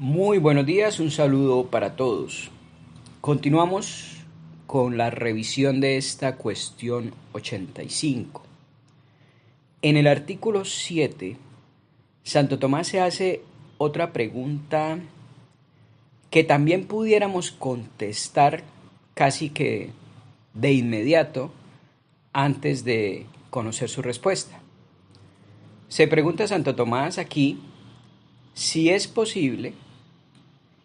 Muy buenos días, un saludo para todos. Continuamos con la revisión de esta cuestión 85. En el artículo 7, Santo Tomás se hace otra pregunta que también pudiéramos contestar casi que de inmediato antes de conocer su respuesta. Se pregunta Santo Tomás aquí si es posible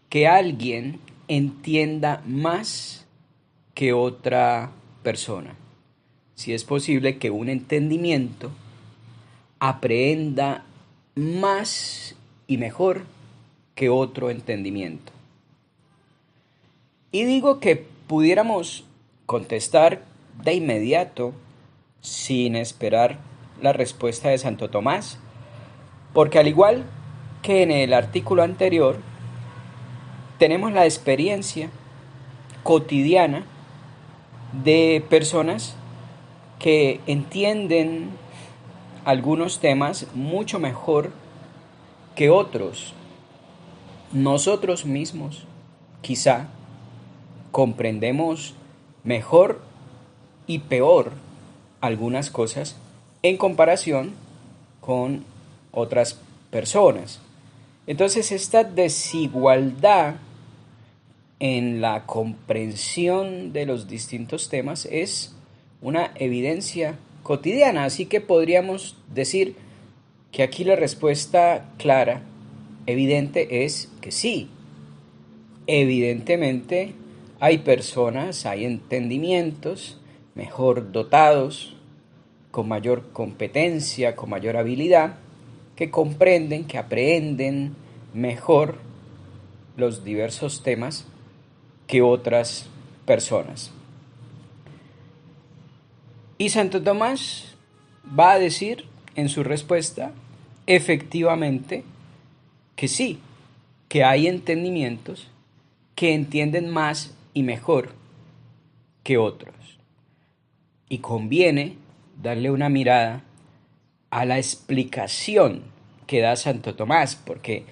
que alguien entienda más que otra persona. Si es posible que un entendimiento aprehenda más y mejor que otro entendimiento. Y digo que pudiéramos contestar de inmediato sin esperar la respuesta de Santo Tomás, porque al igual que en el artículo anterior, tenemos la experiencia cotidiana de personas que entienden algunos temas mucho mejor que otros. Nosotros mismos quizá comprendemos mejor y peor algunas cosas en comparación con otras personas. Entonces esta desigualdad en la comprensión de los distintos temas es una evidencia cotidiana, así que podríamos decir que aquí la respuesta clara, evidente, es que sí. Evidentemente hay personas, hay entendimientos mejor dotados, con mayor competencia, con mayor habilidad, que comprenden, que aprenden mejor los diversos temas que otras personas. Y Santo Tomás va a decir en su respuesta, efectivamente, que sí, que hay entendimientos que entienden más y mejor que otros. Y conviene darle una mirada a la explicación que da Santo Tomás, porque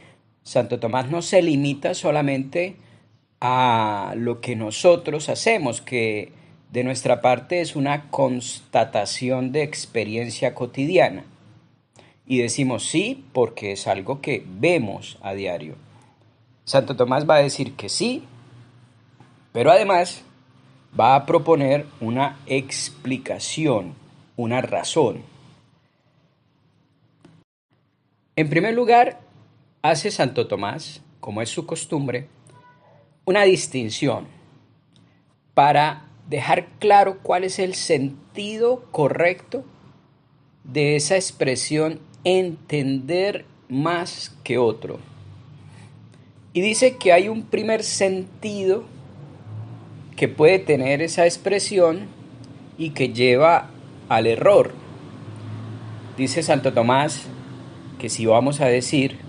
Santo Tomás no se limita solamente a lo que nosotros hacemos, que de nuestra parte es una constatación de experiencia cotidiana. Y decimos sí porque es algo que vemos a diario. Santo Tomás va a decir que sí, pero además va a proponer una explicación, una razón. En primer lugar, hace Santo Tomás, como es su costumbre, una distinción para dejar claro cuál es el sentido correcto de esa expresión entender más que otro. Y dice que hay un primer sentido que puede tener esa expresión y que lleva al error. Dice Santo Tomás que si vamos a decir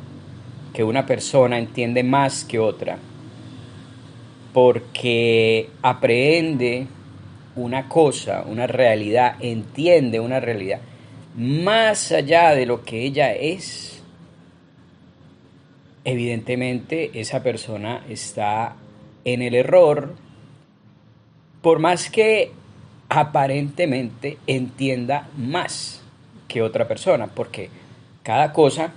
que una persona entiende más que otra, porque aprehende una cosa, una realidad, entiende una realidad más allá de lo que ella es, evidentemente esa persona está en el error, por más que aparentemente entienda más que otra persona, porque cada cosa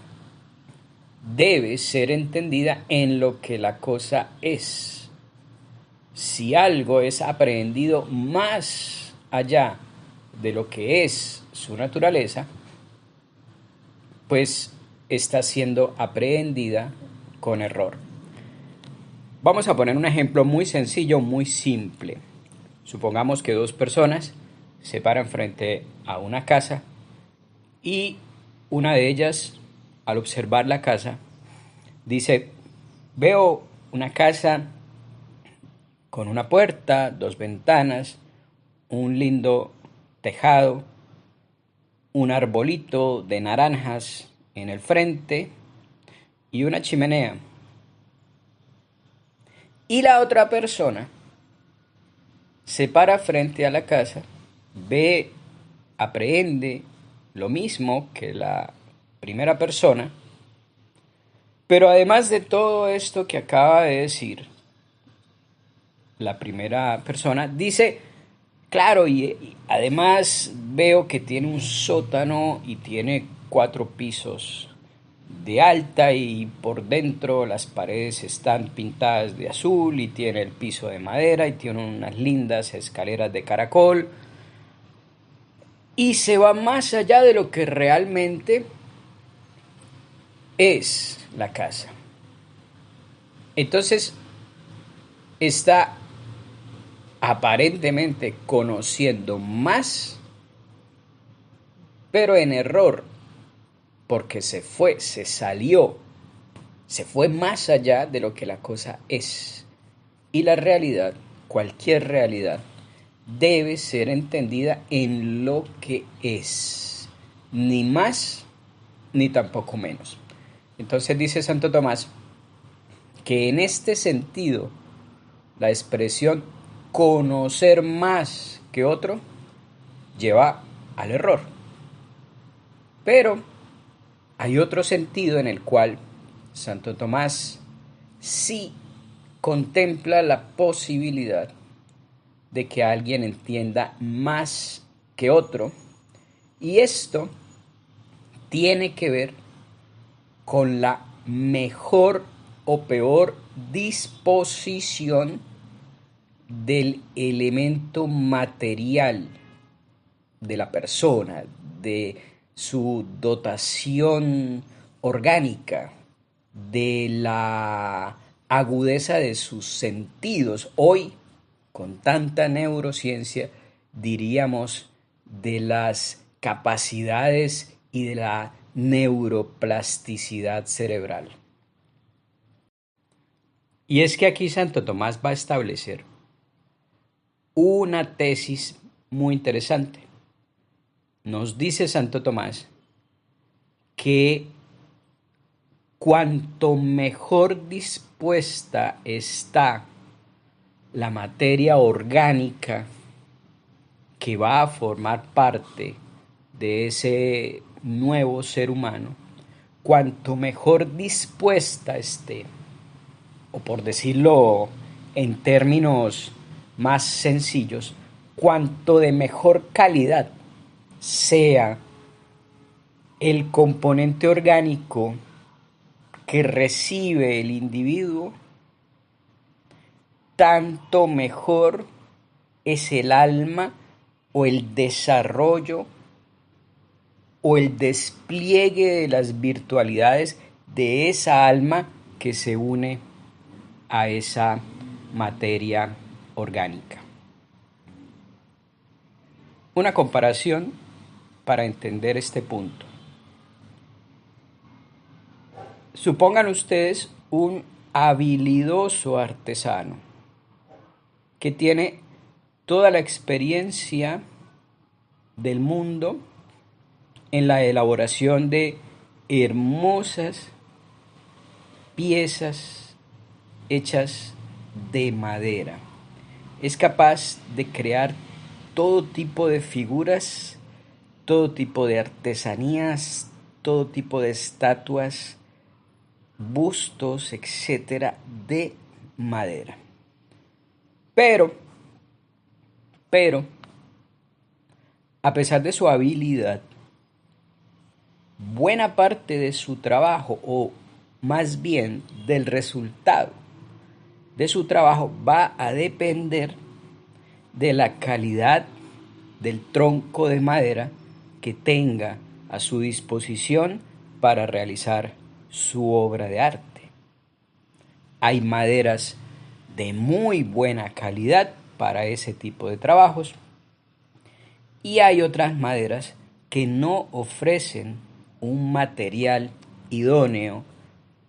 debe ser entendida en lo que la cosa es. Si algo es aprehendido más allá de lo que es su naturaleza, pues está siendo aprehendida con error. Vamos a poner un ejemplo muy sencillo, muy simple. Supongamos que dos personas se paran frente a una casa y una de ellas, al observar la casa, dice: veo una casa con una puerta, dos ventanas, un lindo tejado, un arbolito de naranjas en el frente y una chimenea. Y la otra persona se para frente a la casa, ve, aprehende lo mismo que la primera persona, Pero además de todo esto que acaba de decir la primera persona, dice, claro, y además veo que tiene un sótano y tiene 4 pisos de alta y por dentro las paredes están pintadas de azul y tiene el piso de madera y tiene unas lindas escaleras de caracol y se va más allá de lo que realmente es la casa. Entonces está aparentemente conociendo más, pero en error, porque se salió, se fue más allá de lo que la cosa es. Y la realidad, cualquier realidad, debe ser entendida en lo que es, ni más ni tampoco menos. Entonces dice Santo Tomás que en este sentido la expresión conocer más que otro lleva al error. Pero hay otro sentido en el cual Santo Tomás sí contempla la posibilidad de que alguien entienda más que otro, y esto tiene que ver con la mejor o peor disposición del elemento material de la persona, de su dotación orgánica, de la agudeza de sus sentidos. Hoy, con tanta neurociencia, diríamos de las capacidades y de la neuroplasticidad cerebral. Y es que aquí Santo Tomás va a establecer una tesis muy interesante. Nos dice Santo Tomás que cuanto mejor dispuesta está la materia orgánica que va a formar parte de ese nuevo ser humano, cuanto mejor dispuesta esté, o por decirlo en términos más sencillos, cuanto de mejor calidad sea el componente orgánico que recibe el individuo, tanto mejor es el alma o el desarrollo o el despliegue de las virtualidades de esa alma que se une a esa materia orgánica. Una comparación para entender este punto. Supongan ustedes un habilidoso artesano que tiene toda la experiencia del mundo en la elaboración de hermosas piezas hechas de madera. Es capaz de crear todo tipo de figuras, todo tipo de artesanías, todo tipo de estatuas, bustos, etcétera, de madera. Pero, a pesar de su habilidad, buena parte de su trabajo, o más bien del resultado de su trabajo, va a depender de la calidad del tronco de madera que tenga a su disposición para realizar su obra de arte. Hay maderas de muy buena calidad para ese tipo de trabajos y hay otras maderas que no ofrecen un material idóneo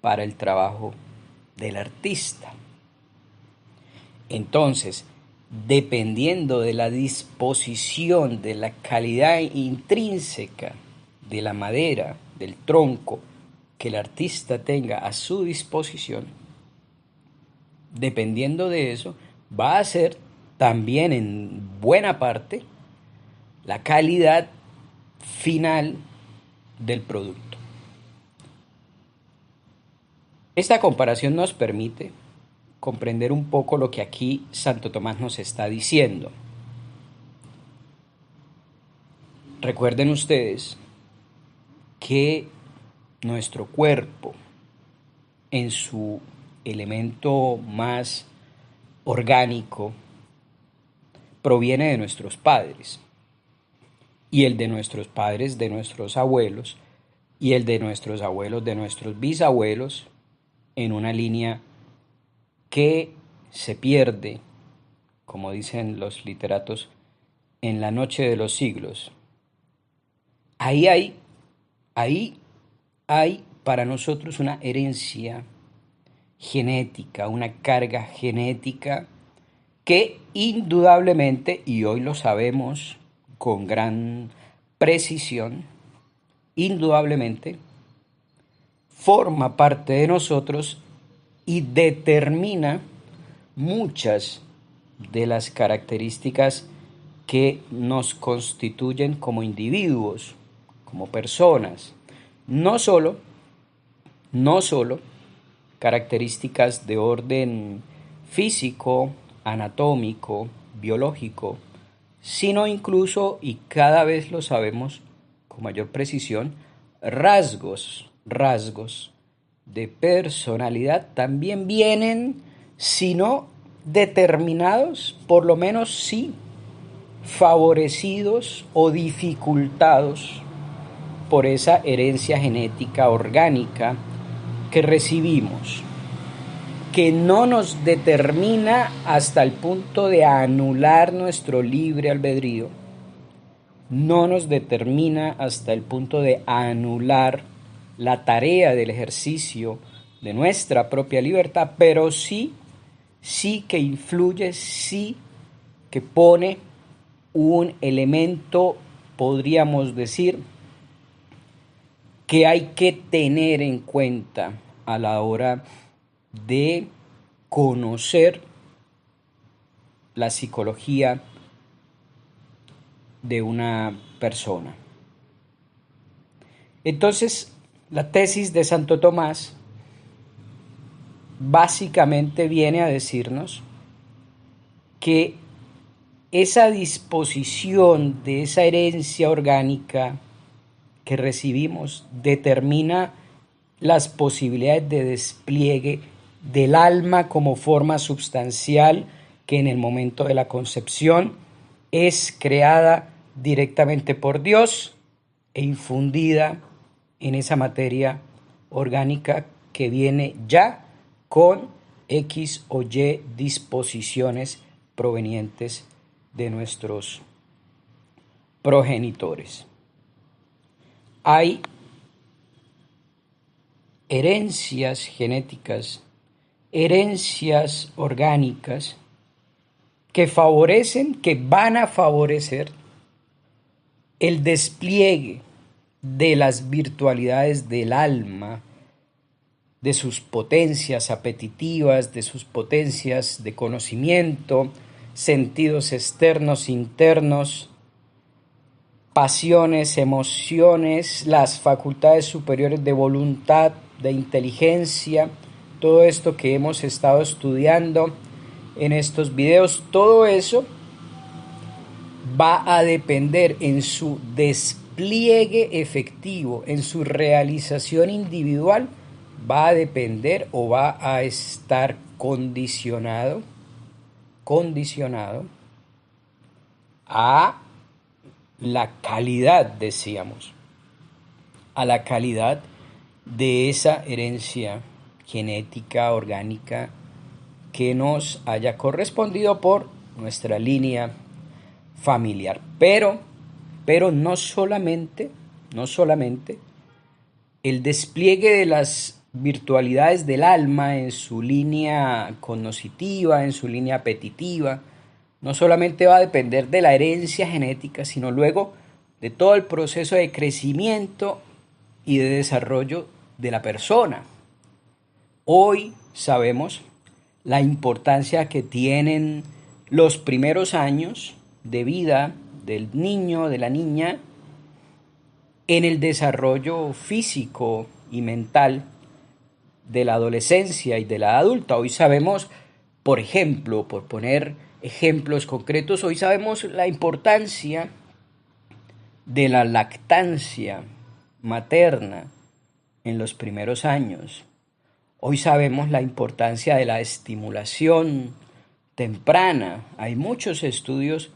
para el trabajo del artista. Entonces, dependiendo de la disposición, de la calidad intrínseca de la madera, del tronco que el artista tenga a su disposición, dependiendo de eso, va a ser también en buena parte la calidad final del producto. Esta comparación nos permite comprender un poco lo que aquí Santo Tomás nos está diciendo. Recuerden ustedes que nuestro cuerpo, en su elemento más orgánico, proviene de nuestros padres, y el de nuestros padres de nuestros abuelos, y el de nuestros abuelos de nuestros bisabuelos, en una línea que se pierde, como dicen los literatos, en la noche de los siglos. Ahí hay para nosotros una herencia genética, una carga genética que indudablemente, y hoy lo sabemos con gran precisión, indudablemente forma parte de nosotros y determina muchas de las características que nos constituyen como individuos, como personas. No solo, no solo características de orden físico, anatómico, biológico, sino incluso, y cada vez lo sabemos con mayor precisión, rasgos de personalidad también vienen, si no determinados, por lo menos sí favorecidos o dificultados por esa herencia genética orgánica que recibimos, que no nos determina hasta el punto de anular nuestro libre albedrío, no nos determina hasta el punto de anular la tarea del ejercicio de nuestra propia libertad, pero sí que influye, sí que pone un elemento, podríamos decir, que hay que tener en cuenta a la hora de conocer la psicología de una persona. Entonces, la tesis de Santo Tomás básicamente viene a decirnos que esa disposición de esa herencia orgánica que recibimos determina las posibilidades de despliegue del alma como forma substancial que en el momento de la concepción es creada directamente por Dios e infundida en esa materia orgánica que viene ya con X o Y disposiciones provenientes de nuestros progenitores. Hay herencias genéticas, herencias orgánicas que favorecen, que van a favorecer el despliegue de las virtualidades del alma, de sus potencias apetitivas, de sus potencias de conocimiento, sentidos externos, internos, pasiones, emociones, las facultades superiores de voluntad, de inteligencia, todo esto que hemos estado estudiando en estos videos, todo eso va a depender en su despliegue efectivo, en su realización individual, va a depender o va a estar condicionado a la calidad, decíamos, a la calidad de esa herencia genética, orgánica, que nos haya correspondido por nuestra línea familiar. Pero no solamente el despliegue de las virtualidades del alma en su línea cognitiva, en su línea apetitiva, no solamente va a depender de la herencia genética, sino luego de todo el proceso de crecimiento y de desarrollo de la persona. Hoy sabemos la importancia que tienen los primeros años de vida del niño, de la niña, en el desarrollo físico y mental de la adolescencia y de la adulta. Hoy sabemos, por ejemplo, por poner ejemplos concretos, hoy sabemos la importancia de la lactancia materna en los primeros años. Hoy sabemos la importancia de la estimulación temprana. Hay muchos estudios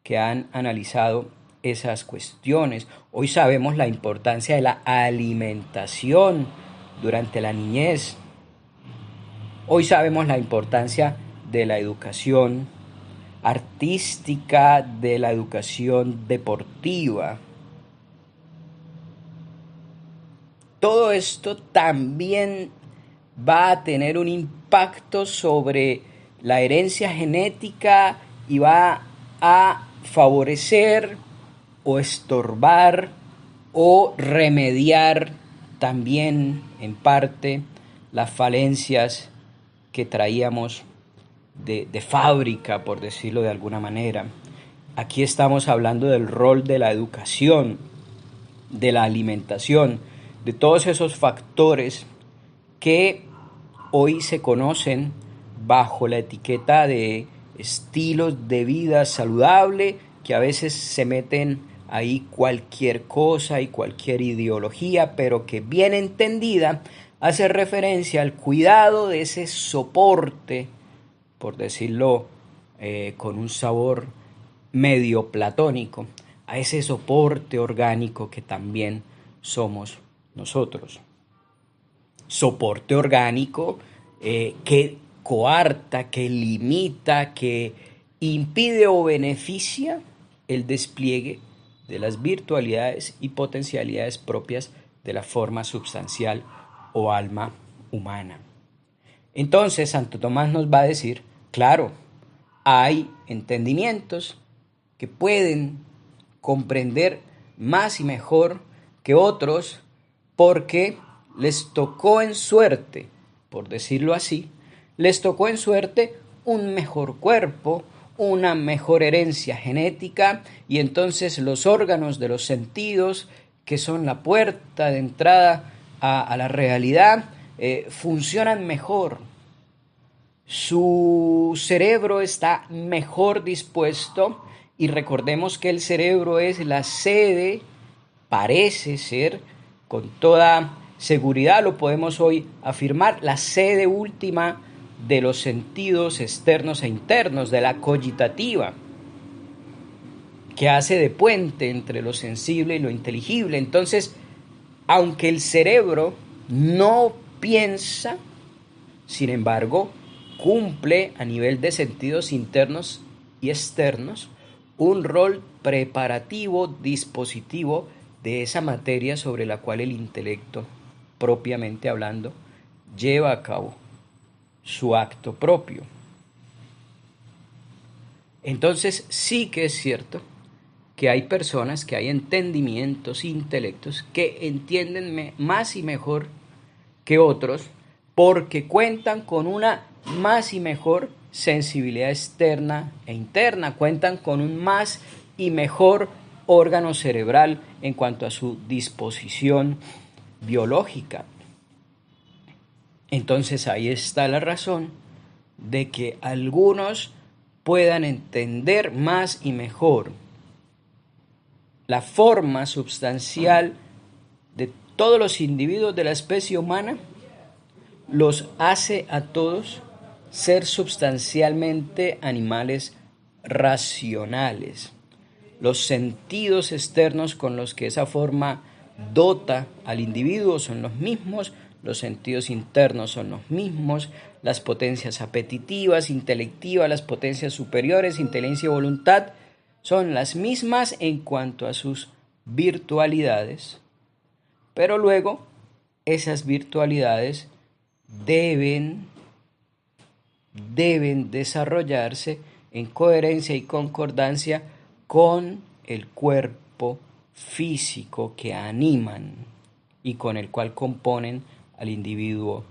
que han analizado esas cuestiones. Hoy sabemos la importancia de la alimentación durante la niñez. Hoy sabemos la importancia de la educación artística, de la educación deportiva. Todo esto también va a tener un impacto sobre la herencia genética y va a favorecer o estorbar o remediar también en parte las falencias que traíamos de fábrica, por decirlo de alguna manera. Aquí estamos hablando del rol de la educación, de la alimentación, de todos esos factores que hoy se conocen bajo la etiqueta de estilos de vida saludable, que a veces se meten ahí cualquier cosa y cualquier ideología, pero que bien entendida hace referencia al cuidado de ese soporte, por decirlo con un sabor medio platónico, a ese soporte orgánico que también somos nosotros. Soporte orgánico que coarta, que limita, que impide o beneficia el despliegue de las virtualidades y potencialidades propias de la forma substancial o alma humana. Entonces, Santo Tomás nos va a decir, claro, hay entendimientos que pueden comprender más y mejor que otros porque les tocó en suerte, por decirlo así, les tocó en suerte un mejor cuerpo, una mejor herencia genética y entonces los órganos de los sentidos, que son la puerta de entrada a la realidad, funcionan mejor. Su cerebro está mejor dispuesto y recordemos que el cerebro es la sede, parece ser, con toda seguridad lo podemos hoy afirmar, la sede última de los sentidos externos e internos, de la cogitativa, que hace de puente entre lo sensible y lo inteligible. Entonces, aunque el cerebro no piensa, sin embargo, cumple a nivel de sentidos internos y externos un rol preparativo, dispositivo de esa materia sobre la cual el intelecto, propiamente hablando, lleva a cabo su acto propio. Entonces sí que es cierto que hay personas, que hay entendimientos, intelectos que entienden más y mejor que otros porque cuentan con una más y mejor sensibilidad externa e interna, cuentan con un más y mejor órgano cerebral en cuanto a su disposición biológica. Entonces ahí está la razón de que algunos puedan entender más y mejor la forma substancial de todos los individuos de la especie humana, los hace a todos ser substancialmente animales racionales. Los sentidos externos con los que esa forma dota al individuo son los mismos, los sentidos internos son los mismos, las potencias apetitivas, intelectivas, las potencias superiores, inteligencia y voluntad, son las mismas en cuanto a sus virtualidades, pero luego esas virtualidades deben desarrollarse en coherencia y concordancia con el cuerpo físico que animan y con el cual componen al individuo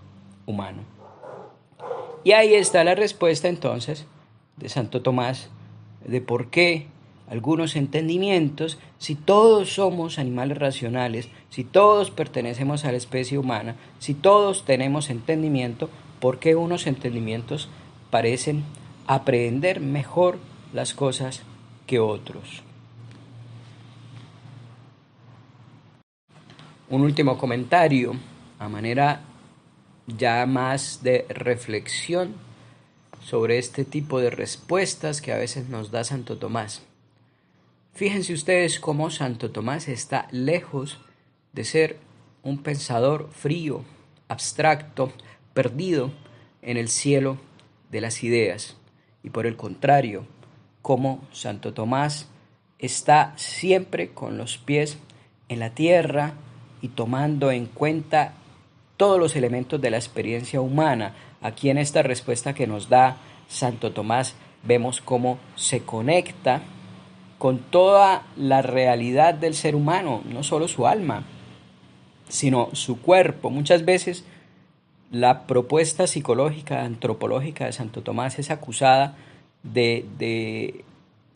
humano. Y ahí está la respuesta entonces de Santo Tomás de por qué algunos entendimientos, si todos somos animales racionales, si todos pertenecemos a la especie humana, si todos tenemos entendimiento, ¿por qué unos entendimientos parecen aprehender mejor las cosas que otros? Un último comentario, a manera ya más de reflexión sobre este tipo de respuestas que a veces nos da Santo Tomás. Fíjense ustedes cómo Santo Tomás está lejos de ser un pensador frío, abstracto, perdido en el cielo de las ideas. Y por el contrario, cómo Santo Tomás está siempre con los pies en la tierra y tomando en cuenta todos los elementos de la experiencia humana. Aquí en esta respuesta que nos da Santo Tomás vemos cómo se conecta con toda la realidad del ser humano, no solo su alma, sino su cuerpo. Muchas veces la propuesta psicológica, antropológica de Santo Tomás es acusada de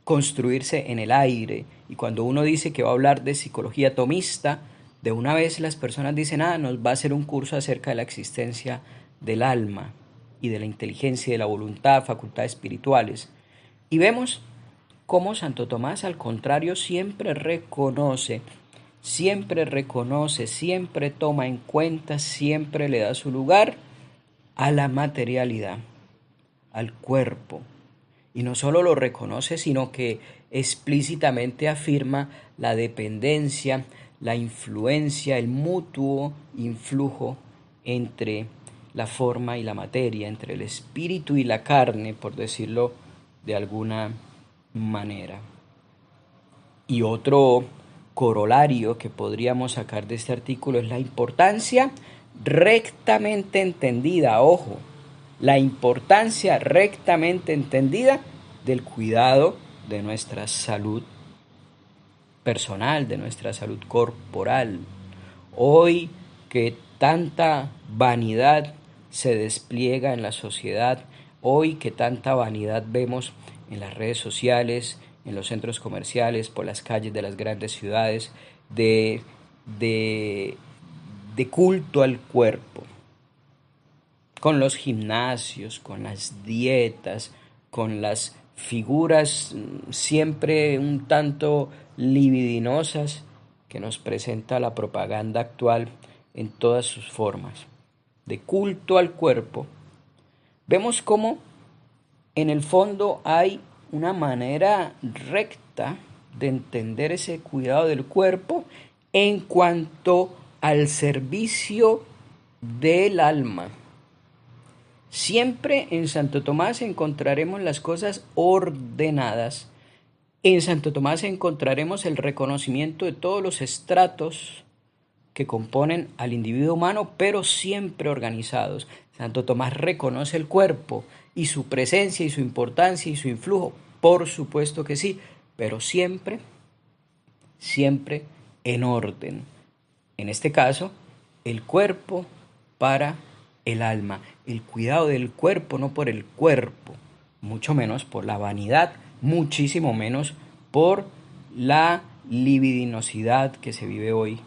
construirse en el aire. Y cuando uno dice que va a hablar de psicología tomista, de una vez las personas dicen, nos va a hacer un curso acerca de la existencia del alma y de la inteligencia y de la voluntad, facultades espirituales. Y vemos cómo Santo Tomás, al contrario, siempre reconoce, siempre toma en cuenta, siempre le da su lugar a la materialidad, al cuerpo. Y no solo lo reconoce, sino que explícitamente afirma la dependencia, la influencia, el mutuo influjo entre la forma y la materia, entre el espíritu y la carne, por decirlo de alguna manera. Y otro corolario que podríamos sacar de este artículo es la importancia rectamente entendida, ojo, la importancia rectamente entendida del cuidado de nuestra salud personal, de nuestra salud corporal. Hoy que tanta vanidad se despliega en la sociedad, hoy que tanta vanidad vemos en las redes sociales, en los centros comerciales, por las calles de las grandes ciudades, de culto al cuerpo, con los gimnasios, con las dietas, con las figuras siempre un tanto libidinosas que nos presenta la propaganda actual en todas sus formas, de culto al cuerpo. Vemos cómo en el fondo hay una manera recta de entender ese cuidado del cuerpo en cuanto al servicio del alma. Siempre en Santo Tomás encontraremos las cosas ordenadas. En Santo Tomás encontraremos el reconocimiento de todos los estratos que componen al individuo humano, pero siempre organizados. Santo Tomás reconoce el cuerpo y su presencia y su importancia y su influjo, por supuesto que sí, pero siempre en orden. En este caso, el cuerpo para el alma, el cuidado del cuerpo, no por el cuerpo, mucho menos por la vanidad, muchísimo menos por la libidinosidad que se vive hoy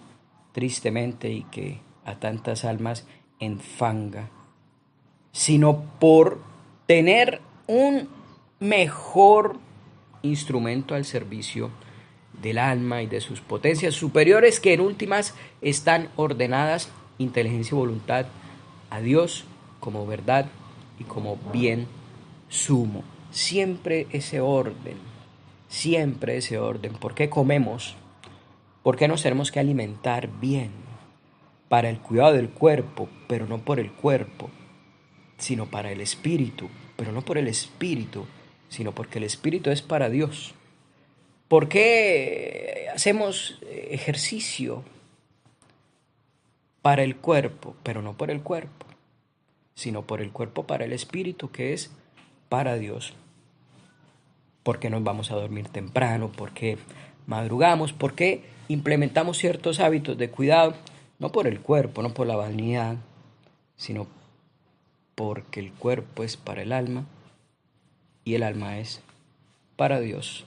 tristemente y que a tantas almas enfanga, sino por tener un mejor instrumento al servicio del alma y de sus potencias superiores que en últimas están ordenadas, inteligencia y voluntad, a Dios como verdad y como bien sumo. Siempre ese orden. ¿Por qué comemos? ¿Por qué nos tenemos que alimentar bien? Para el cuidado del cuerpo, pero no por el cuerpo, sino para el espíritu, pero no por el espíritu, sino porque el espíritu es para Dios. ¿Por qué hacemos ejercicio? Para el cuerpo, pero no por el cuerpo, sino por el cuerpo para el espíritu, que es para Dios. ¿Por qué nos vamos a dormir temprano? ¿Por qué madrugamos? ¿Por qué implementamos ciertos hábitos de cuidado? No por el cuerpo, no por la vanidad, sino porque el cuerpo es para el alma y el alma es para Dios.